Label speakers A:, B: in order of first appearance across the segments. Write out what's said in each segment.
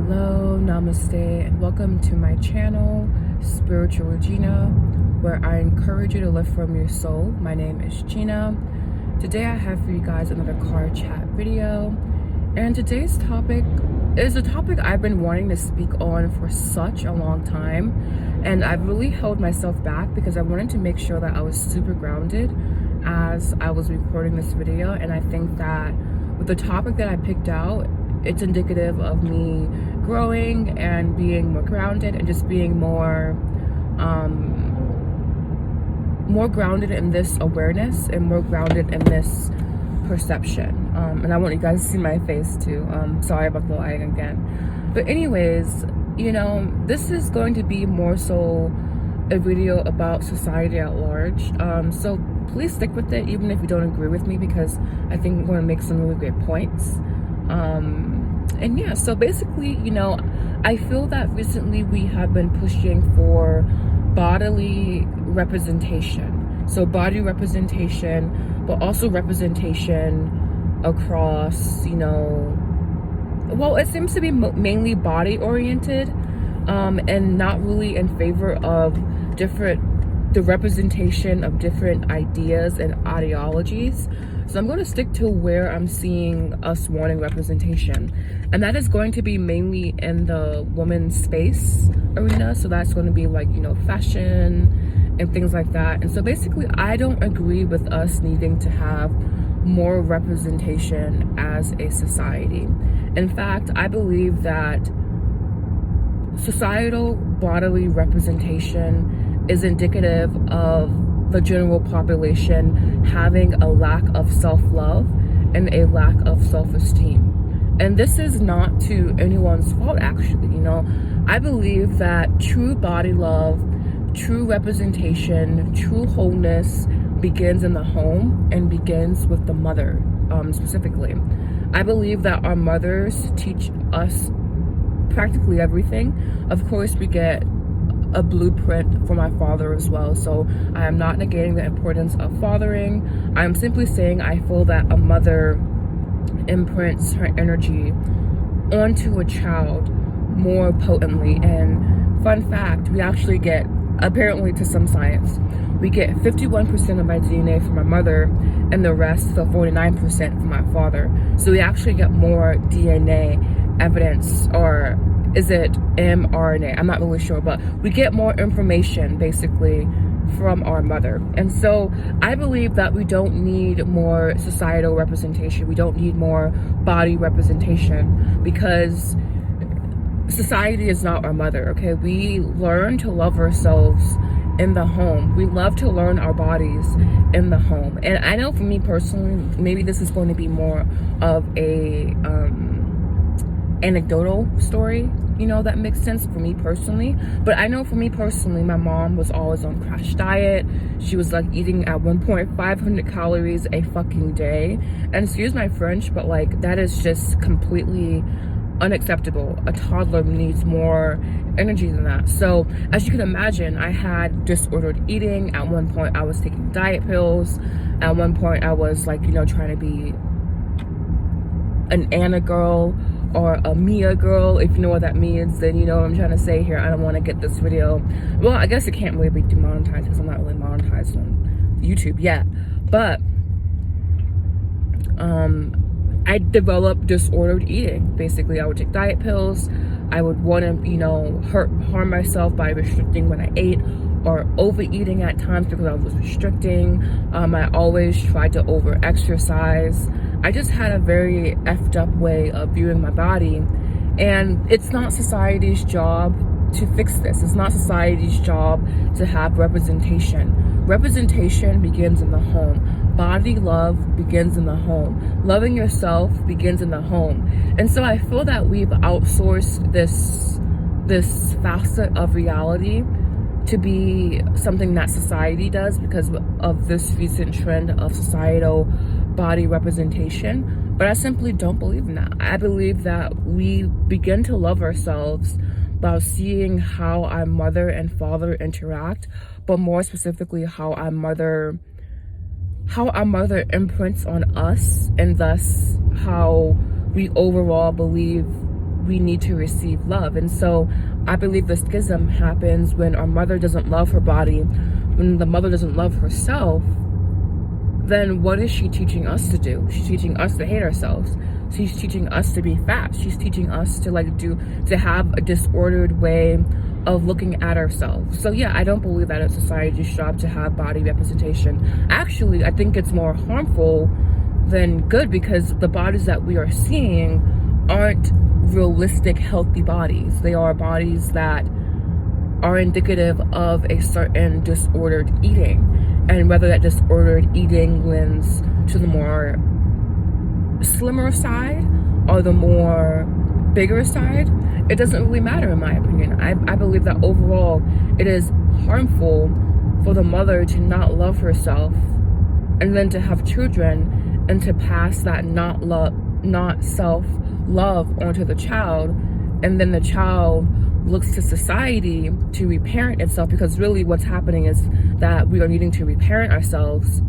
A: Hello, Namaste, and welcome to my channel, Spiritual with Gina, where I encourage you to live from your soul. My name is Gina. Today I have for you guys another card chat video, and today's topic is a topic I've been wanting to speak on for such a long time, and I've really held myself back because I wanted to make sure that I was super grounded as I was recording this video. And I think that with the topic that I picked out, it's indicative of me growing and being more grounded and just being more grounded in this awareness and more grounded in this perception. And I want you guys to see my face too. Sorry about the lighting again. But anyways, you know, this is going to be more so a video about society at large. So please stick with it even if you don't agree with me, because I think I'm going to make some really great points. And yeah, so basically, you know, I feel that recently we have been pushing for bodily representation. So body representation, but also representation across, you know, well, it seems to be mainly body oriented, and not really in favor of the representation of different ideas and ideologies. So I'm going to stick to where I'm seeing us wanting representation, and that is going to be mainly in the woman's space arena. So that's going to be like, you know, fashion and things like that. And so basically, I don't agree with us needing to have more representation as a society. In fact, I believe that societal bodily representation is indicative of the general population having a lack of self-love and a lack of self-esteem. And this is not to anyone's fault, actually. You know, I believe that true body love, true representation, true wholeness begins in the home and begins with the mother, specifically. I believe that our mothers teach us practically everything. Of course, we get a blueprint for my father as well, so I am not negating the importance of fathering. I am simply saying I feel that a mother imprints her energy onto a child more potently. And fun fact, we actually get, apparently to some science, we get 51% of my DNA from my mother and the rest, the 49%, from my father. So we actually get more DNA evidence, or is it mRNA? I'm not really sure, but we get more information basically from our mother. And so I believe that we don't need more societal representation. We don't need more body representation, because society is not our mother, okay? We learn to love ourselves in the home. We love to learn our bodies in the home. And I know for me personally, maybe this is going to be more of a anecdotal story, you know, that makes sense for me personally. But I know for me personally, my mom was always on crash diet. She was like eating at one point 500 calories a fucking day. And excuse my French, but like that is just completely unacceptable. A toddler needs more energy than that. So as you can imagine, I had disordered eating. At one point I was taking diet pills. At one point I was like, you know, trying to be an Anna girl or a Mia girl. If you know what that means, then you know what I'm trying to say here. I don't want to get this video, well, I guess it can't really be demonetized because I'm not really monetized on YouTube yet. But I developed disordered eating. Basically, I would take diet pills. I would want to, you know, harm myself by restricting when I ate, or overeating at times because I was restricting. I always tried to over exercise. I just had a very effed up way of viewing my body. And it's not society's job to fix this. It's not society's job to have representation. Representation begins in the home. Body love begins in the home. Loving yourself begins in the home. And so I feel that we've outsourced this facet of reality to be something that society does because of this recent trend of societal body representation. But I simply don't believe in that. I believe that we begin to love ourselves by seeing how our mother and father interact, but more specifically how our mother imprints on us, and thus how we overall believe we need to receive love. And so I believe the schism happens when our mother doesn't love her body, when the mother doesn't love herself. Then what is she teaching us to do? She's teaching us to hate ourselves. She's teaching us to be fat. She's teaching us to have a disordered way of looking at ourselves. So yeah, I don't believe that it's society's job to have body representation. Actually, I think it's more harmful than good, because the bodies that we are seeing aren't realistic, healthy bodies. They are bodies that are indicative of a certain disordered eating. And whether that disordered eating lends to the more slimmer side or the more bigger side, it doesn't really matter in my opinion. I believe that overall it is harmful for the mother to not love herself and then to have children and to pass that not self-love onto the child, and then the child looks to society to reparent itself, because really what's happening is that we are needing to reparent ourselves,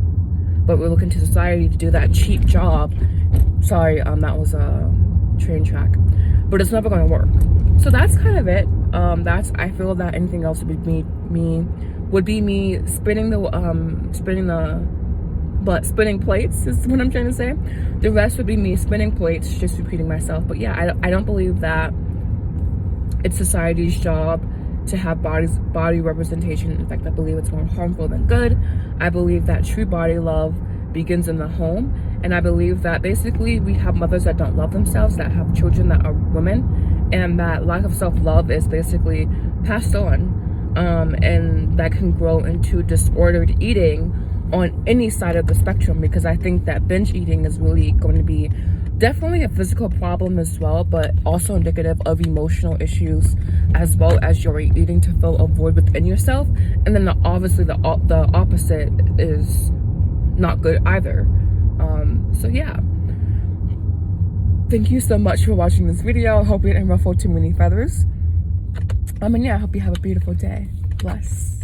A: but we're looking to society to do that cheap job. Sorry, that was a train track, but it's never going to work. So that's kind of it. I feel that anything else would be me spinning plates is what I'm trying to say. The rest would be me spinning plates, just repeating myself. But yeah, I don't believe that it's society's job to have body representation. In fact, I believe it's more harmful than good. I believe that true body love begins in the home, and I believe that basically we have mothers that don't love themselves, that have children that are women, and that lack of self-love is basically passed on, and that can grow into disordered eating on any side of the spectrum, because I think that binge eating is really going to be definitely a physical problem as well, but also indicative of emotional issues, as well as you're eating to fill a void within yourself. And then obviously the opposite is not good either. So yeah, thank you so much for watching this video. I hope you didn't ruffle too many feathers. And yeah, I hope you have a beautiful day. Bless.